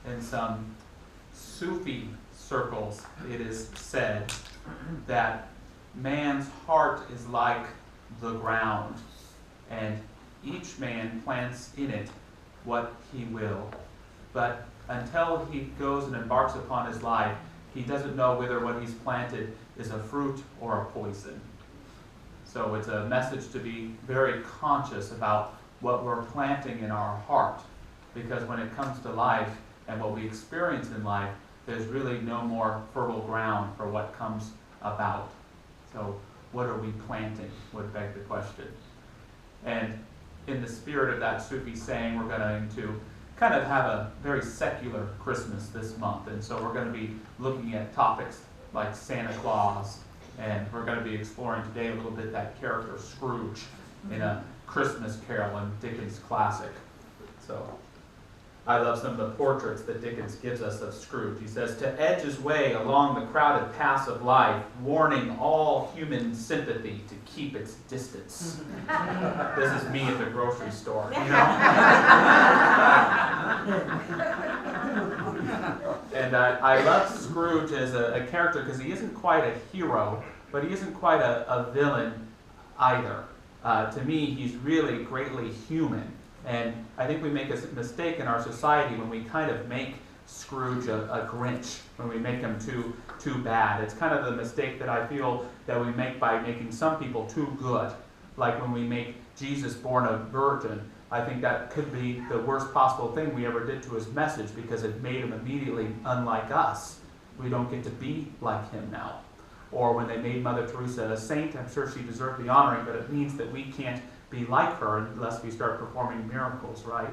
In some Sufi circles, it is said that man's heart is like the ground, and each man plants in it what he will. But until he goes and embarks upon his life, he doesn't know whether what he's planted is a fruit or a poison. So it's a message to be very conscious about what we're planting in our heart, because when it comes to life and what we experience in life, there's really no more fertile ground for what comes about. So what are we planting would beg the question. And in the spirit of that Sufi saying, we're going to kind of have a very secular Christmas this month. And so we're going to be looking at topics like Santa Claus, and we're going to be exploring today a little bit that character Scrooge in A Christmas Carol in Dickens' classic. So I love some of the portraits that Dickens gives us of Scrooge. He says, to edge his way along the crowded paths of life, warning all human sympathy to keep its distance. This is me at the grocery store, you know? And I love Scrooge as a character because he isn't quite a hero, but he isn't quite a villain either. To me, he's really greatly human. And I think we make a mistake in our society when we kind of make Scrooge a Grinch, when we make him too bad. It's kind of the mistake that I feel that we make by making some people too good. Like when we make Jesus born a virgin, I think that could be the worst possible thing we ever did to his message, because it made him immediately unlike us. We don't get to be like him now. Or when they made Mother Teresa a saint, I'm sure she deserved the honoring, but it means that we can't be like her unless we start performing miracles, right?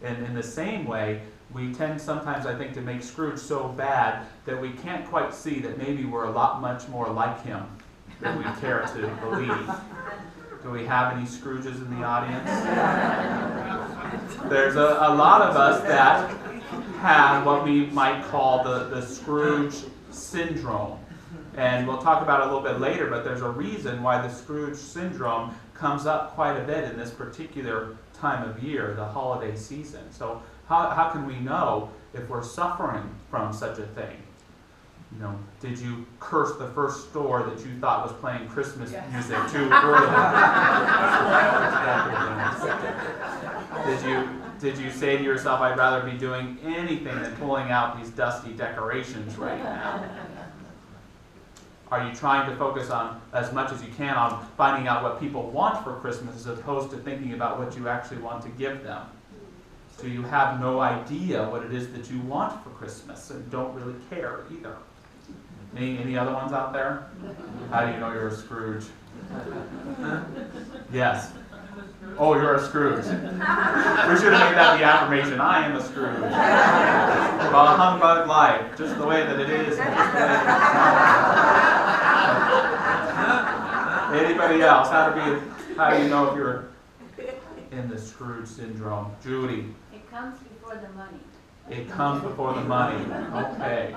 And in the same way, we tend sometimes, I think, to make Scrooge so bad that we can't quite see that maybe we're a lot much more like him than we care to believe. Do we have any Scrooges in the audience? There's a lot of us that have what we might call the Scrooge syndrome. And we'll talk about it a little bit later, but there's a reason why the Scrooge syndrome comes up quite a bit in this particular time of year, the holiday season. So how can we know if we're suffering from such a thing? You know, did you curse the first store that you thought was playing Christmas music too early? Did you say to yourself, I'd rather be doing anything than pulling out these dusty decorations right now? Are you trying to focus on as much as you can on finding out what people want for Christmas as opposed to thinking about what you actually want to give them? So you have no idea what it is that you want for Christmas and don't really care either. Any other ones out there? How do you know you're a Scrooge? Yes. Oh, you're a Scrooge. We should have made that the affirmation. I am a Scrooge. Well, a humbug life, just the way that it is. Anybody else? How do you know if you're in the Scrooge syndrome? Judy. It comes before the money. It comes before the money. Okay.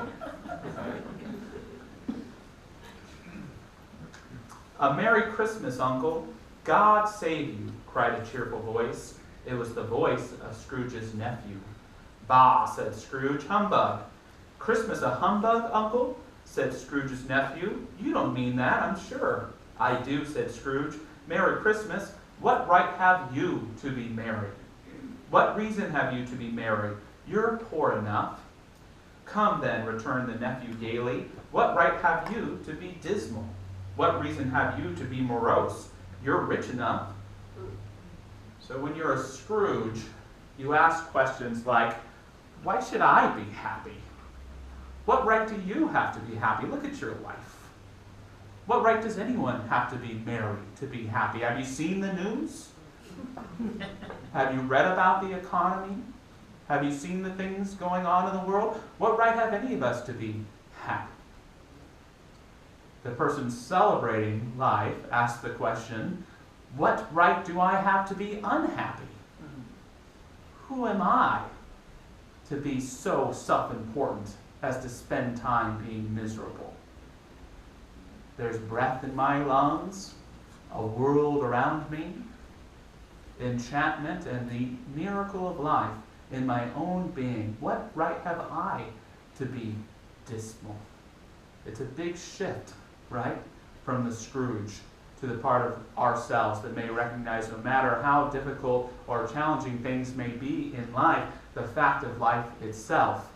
A Merry Christmas, Uncle. God save you, cried a cheerful voice. It was the voice of Scrooge's nephew. Bah, said Scrooge, humbug. Christmas a humbug, Uncle? Said Scrooge's nephew. You don't mean that, I'm sure. I do, said Scrooge. Merry Christmas. What right have you to be merry? What reason have you to be merry? You're poor enough. Come then, returned the nephew gaily. What right have you to be dismal? What reason have you to be morose? You're rich enough. So when you're a Scrooge, you ask questions like, why should I be happy? What right do you have to be happy? Look at your life. What right does anyone have to be merry, to be happy? Have you seen the news? Have you read about the economy? Have you seen the things going on in the world? What right have any of us to be happy? The person celebrating life asks the question, what right do I have to be unhappy? Who am I to be so self-important as to spend time being miserable? There's breath in my lungs, a world around me, enchantment, and the miracle of life in my own being, what right have I to be dismal? It's a big shift, right, from the Scrooge to the part of ourselves that may recognize no matter how difficult or challenging things may be in life, the fact of life itself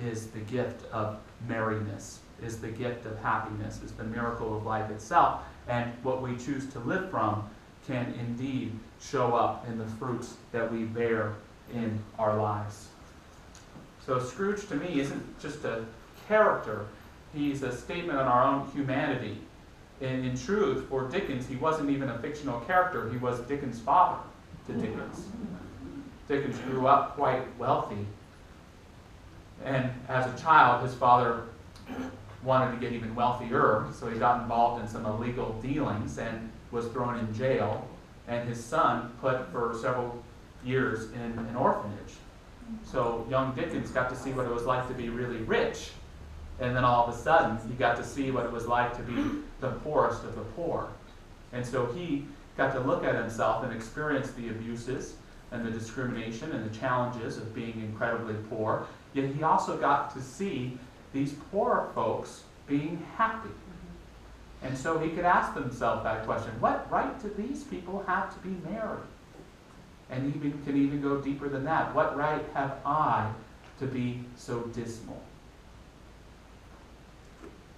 is the gift of merriness, is the gift of happiness, is the miracle of life itself. And what we choose to live from can indeed show up in the fruits that we bear in our lives. So Scrooge to me isn't just a character, he's a statement on our own humanity. And in truth, for Dickens, he wasn't even a fictional character, he was Dickens' father to Dickens. Dickens grew up quite wealthy, and as a child, his father wanted to get even wealthier, so he got involved in some illegal dealings and was thrown in jail, and his son put for several years in an orphanage. So young Dickens got to see what it was like to be really rich, and then all of a sudden he got to see what it was like to be the poorest of the poor. And so he got to look at himself and experience the abuses and the discrimination and the challenges of being incredibly poor, yet he also got to see these poor folks being happy. And so he could ask himself that question, what right do these people have to be merry? And he can even go deeper than that. What right have I to be so dismal?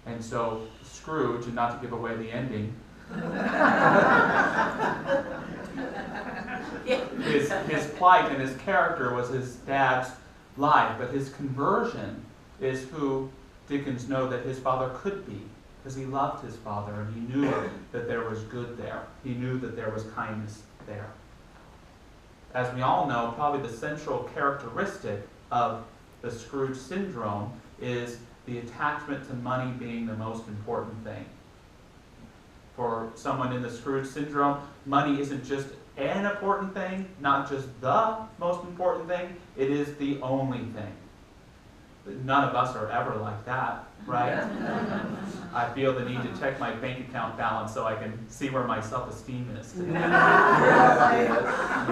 And so Scrooge, and not to give away the ending, his plight and his character was his dad's life, but his conversion is who Dickens knew that his father could be, because he loved his father and he knew that there was good there. He knew that there was kindness there. As we all know, probably the central characteristic of the Scrooge syndrome is the attachment to money being the most important thing. For someone in the Scrooge syndrome, money isn't just an important thing, not just the most important thing, it is the only thing. But none of us are ever like that, right? I feel the need to check my bank account balance so I can see where my self-esteem is today. You know what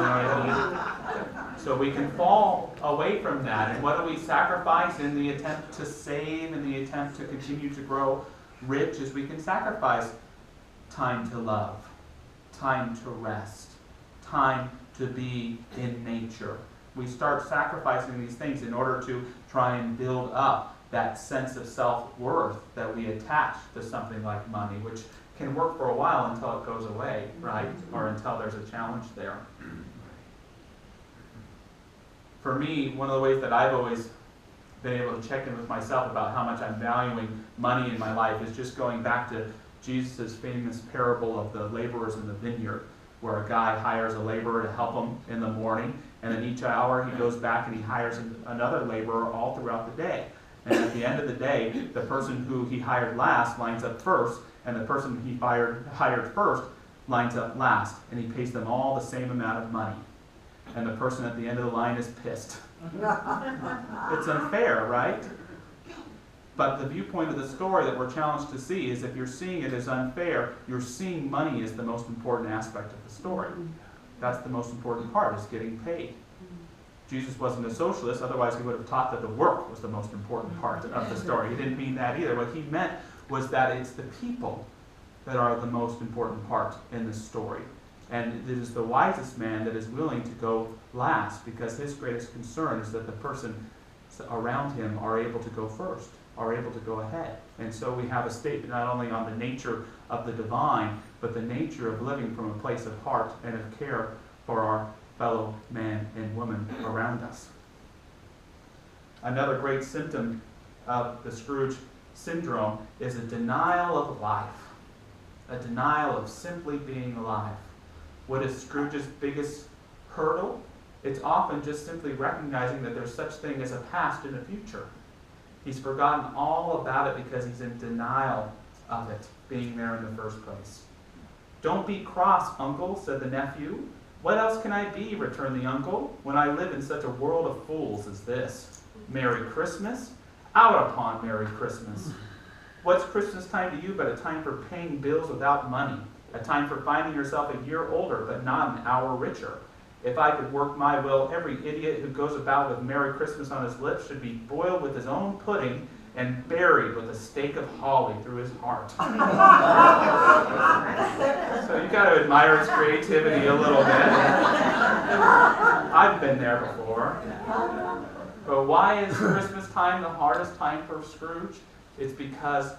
I mean? So we can fall away from that. And what do we sacrifice in the attempt to save, in the attempt to continue to grow rich? Is we can sacrifice time to love, time to rest, time to be in nature. We start sacrificing these things in order to try and build up that sense of self-worth that we attach to something like money, which can work for a while until it goes away, right? Or until there's a challenge there. For me, one of the ways that I've always been able to check in with myself about how much I'm valuing money in my life is just going back to Jesus' famous parable of the laborers in the vineyard, where a guy hires a laborer to help him in the morning, and then each hour he goes back and he hires another laborer all throughout the day. And at the end of the day, the person who he hired last lines up first, and the person he hired first lines up last, and he pays them all the same amount of money. And the person at the end of the line is pissed. It's unfair, right? But the viewpoint of the story that we're challenged to see is if you're seeing it as unfair, you're seeing money as the most important aspect of the story. That's the most important part, is getting paid. Jesus wasn't a socialist, otherwise he would have taught that the work was the most important part of the story. He didn't mean that either. What he meant was that it's the people that are the most important part in the story. And it is the wisest man that is willing to go last, because his greatest concern is that the person around him are able to go first, are able to go ahead. And so we have a statement not only on the nature of the divine, but the nature of living from a place of heart and of care for our fellow man and woman around us. Another great symptom of the Scrooge syndrome is a denial of life, a denial of simply being alive. What is Scrooge's biggest hurdle? It's often just simply recognizing that there's such thing as a past and a future. He's forgotten all about it because he's in denial of it being there in the first place. "Don't be cross, uncle," said the nephew. "What else can I be?" returned the uncle, "when I live in such a world of fools as this? Merry Christmas? Out upon Merry Christmas! What's Christmas time to you but a time for paying bills without money, a time for finding yourself a year older but not an hour richer, If I could work my will, every idiot who goes about with Merry Christmas on his lips should be boiled with his own pudding and buried with a stake of holly through his heart. So you got to admire his creativity a little bit. I've been there before. But why is Christmas time the hardest time for Scrooge? It's because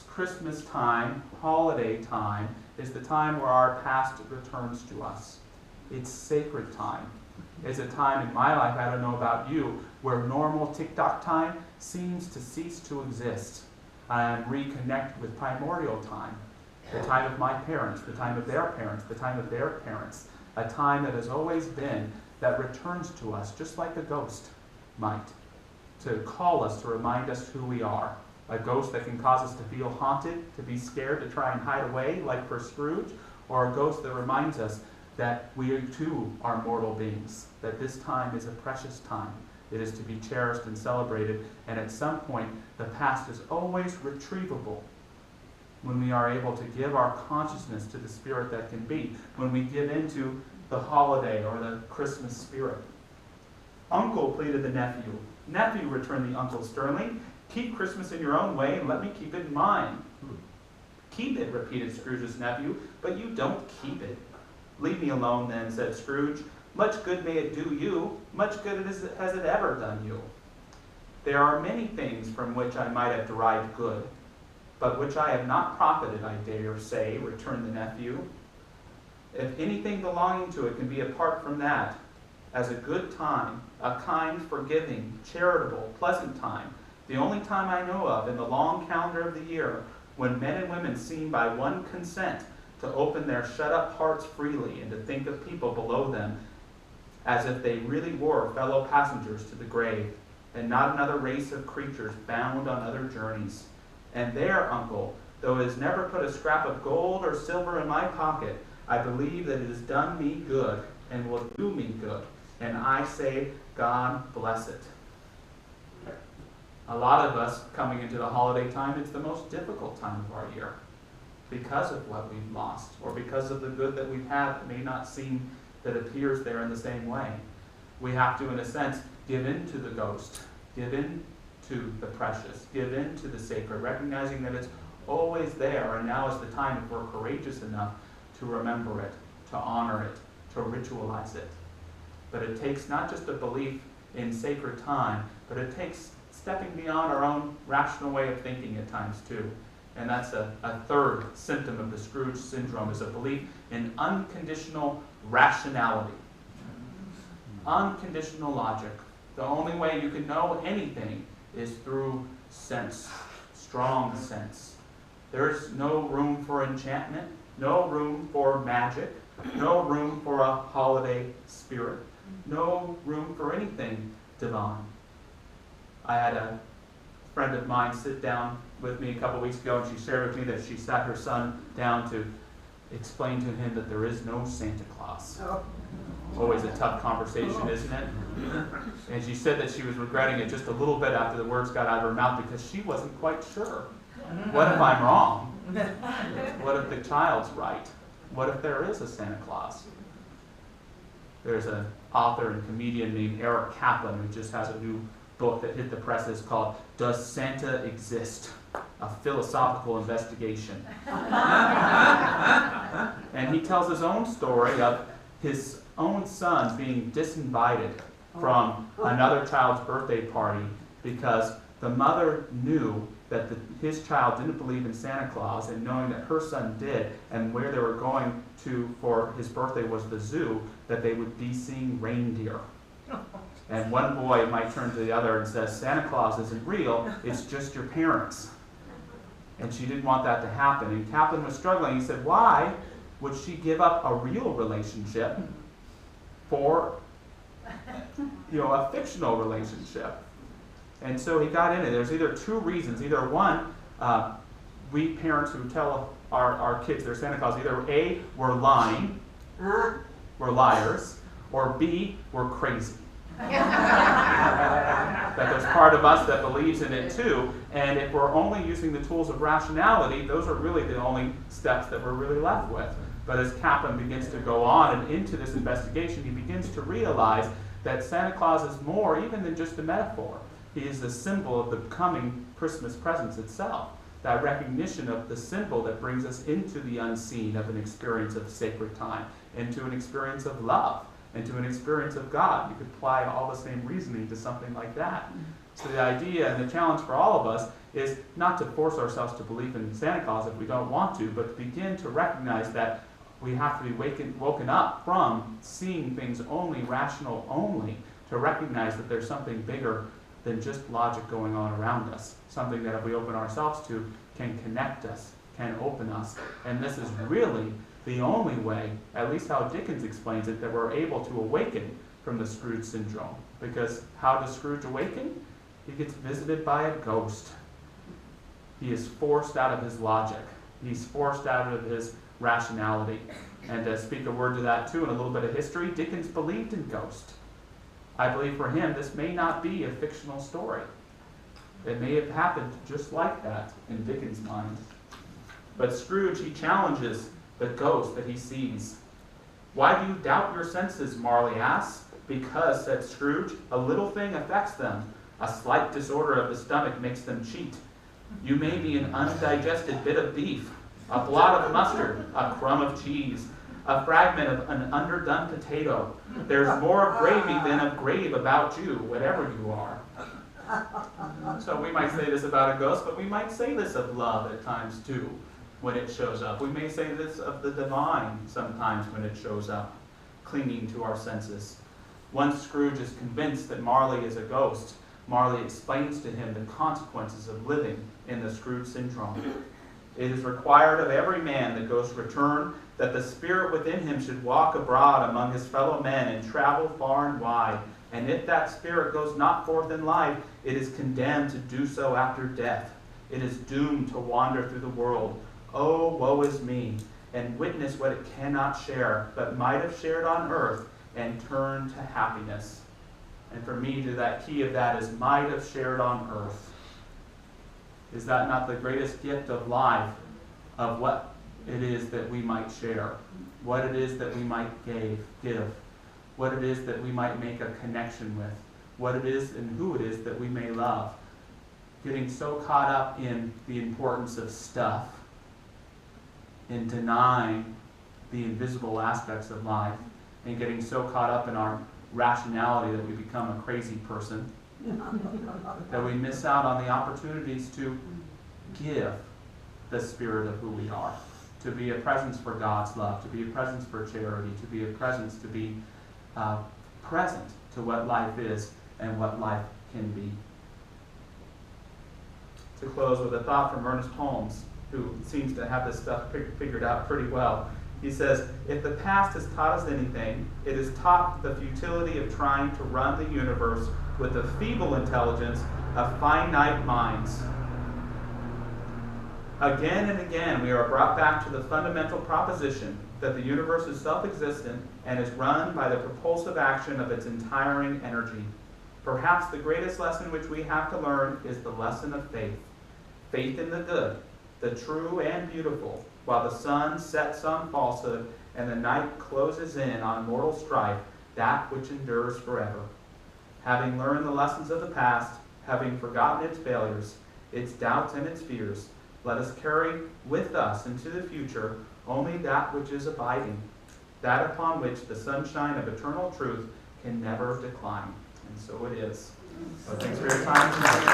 Christmas time, holiday time, is the time where our past returns to us. It's sacred time. It's a time in my life, I don't know about you, where normal tick-tock time seems to cease to exist. And reconnect with primordial time, the time of my parents, the time of their parents, the time of their parents, a time that has always been, that returns to us, just like a ghost might, to call us, to remind us who we are. A ghost that can cause us to feel haunted, to be scared, to try and hide away, like for Scrooge, or a ghost that reminds us that we too are mortal beings, that this time is a precious time. It is to be cherished and celebrated, and at some point, the past is always retrievable when we are able to give our consciousness to the spirit that can be, when we give into the holiday or the Christmas spirit. Uncle pleaded the nephew. Nephew, returned the uncle sternly, keep Christmas in your own way and let me keep it in mine. Keep it, repeated Scrooge's nephew, but you don't keep it. Leave me alone then, said Scrooge. Much good may it do you, much good has it ever done you. There are many things from which I might have derived good, but which I have not profited, I dare say, returned the nephew. If anything belonging to it can be apart from that, as a good time, a kind, forgiving, charitable, pleasant time, the only time I know of in the long calendar of the year, when men and women seem by one consent to open their shut-up hearts freely and to think of people below them as if they really were fellow passengers to the grave, and not another race of creatures bound on other journeys. And there, uncle, though it has never put a scrap of gold or silver in my pocket, I believe that it has done me good and will do me good. And I say, God bless it. A lot of us coming into the holiday time, it's the most difficult time of our year because of what we've lost or because of the good that we've had that may not seem that appears there in the same way. We have to, in a sense, give in to the ghost, give in to the precious, give in to the sacred, recognizing that it's always there, and now is the time if we're courageous enough to remember it, to honor it, to ritualize it. But it takes not just a belief in sacred time, but it takes stepping beyond our own rational way of thinking at times too. And that's a third symptom of the Scrooge syndrome, is a belief in unconditional rationality. Unconditional logic. The only way you can know anything is through sense, strong sense. There's no room for enchantment, no room for magic, no room for a holiday spirit, no room for anything divine. I had a friend of mine sit down with me a couple weeks ago, and she shared with me that she sat her son down to explain to him that there is no Santa Claus. Always a tough conversation, isn't it? And she said that she was regretting it just a little bit after the words got out of her mouth because she wasn't quite sure. What if I'm wrong? What if the child's right? What if there is a Santa Claus? There's an author and comedian named Eric Kaplan who just has a new book that hit the presses called Does Santa Exist? A Philosophical Investigation. And he tells his own story of his own son being disinvited from another child's birthday party because the mother knew that his child didn't believe in Santa Claus, and knowing that her son did, and where they were going to for his birthday was the zoo, that they would be seeing reindeer. And one boy might turn to the other and says, Santa Claus isn't real, it's just your parents. And she didn't want that to happen. And Kaplan was struggling. He said, why would she give up a real relationship for a fictional relationship? And so he got in it. There's either two reasons. Either one, we parents who tell our kids they're Santa Claus, either A, we're lying, we're liars, or B, we're crazy. That there's part of us that believes in it too, and if we're only using the tools of rationality, those are really the only steps that we're really left with. But as Kaplan begins to go on and into this investigation, he begins to realize that Santa Claus is more even than just a metaphor. He is the symbol of the coming Christmas presence itself. That recognition of the symbol that brings us into the unseen of an experience of sacred time, into an experience of love, into an experience of God. You could apply all the same reasoning to something like that. So the idea and the challenge for all of us is not to force ourselves to believe in Santa Claus if we don't want to, but to begin to recognize that we have to be woken up from seeing things only rational only, to recognize that there's something bigger than just logic going on around us. Something that if we open ourselves to can connect us, can open us. And this is really the only way, at least how Dickens explains it, that we're able to awaken from the Scrooge syndrome. Because how does Scrooge awaken? He gets visited by a ghost. He is forced out of his logic. He's forced out of his rationality. And to speak a word to that too, in a little bit of history, Dickens believed in ghosts. I believe for him, this may not be a fictional story. It may have happened just like that in Dickens' mind. But Scrooge, he challenges the ghost that he sees. Why do you doubt your senses? Marley asks. Because, said Scrooge, a little thing affects them. A slight disorder of the stomach makes them cheat. You may be an undigested bit of beef, a blot of mustard, a crumb of cheese, a fragment of an underdone potato. There's more of gravy than of grave about you, whatever you are. So we might say this about a ghost, but we might say this of love at times too, when it shows up. We may say this of the divine sometimes when it shows up, clinging to our senses. Once Scrooge is convinced that Marley is a ghost, Marley explains to him the consequences of living in the Scrooge syndrome. It is required of every man that goes return that the spirit within him should walk abroad among his fellow men and travel far and wide. And if that spirit goes not forth in life, it is condemned to do so after death. It is doomed to wander through the world. Oh, woe is me, and witness what it cannot share, but might have shared on earth and turned to happiness. And for me, that key of that is might have shared on earth. Is that not the greatest gift of life, of what it is that we might share, what it is that we might give, what it is that we might make a connection with, what it is and who it is that we may love? Getting so caught up in the importance of stuff, in denying the invisible aspects of life, and getting so caught up in our rationality that we become a crazy person, that we miss out on the opportunities to give the spirit of who we are, to be a presence for God's love, to be a presence for charity, to be a presence, to be present to what life is and what life can be. To close with a thought from Ernest Holmes, who seems to have this stuff figured out pretty well. He says, if the past has taught us anything, it has taught the futility of trying to run the universe with the feeble intelligence of finite minds. Again and again, we are brought back to the fundamental proposition that the universe is self-existent and is run by the propulsive action of its entiring energy. Perhaps the greatest lesson which we have to learn is the lesson of faith. Faith in the good, the true and beautiful, while the sun sets on falsehood and the night closes in on mortal strife, that which endures forever. Having learned the lessons of the past, having forgotten its failures, its doubts and its fears, let us carry with us into the future only that which is abiding, that upon which the sunshine of eternal truth can never decline. And so it is. So thanks for your time tonight.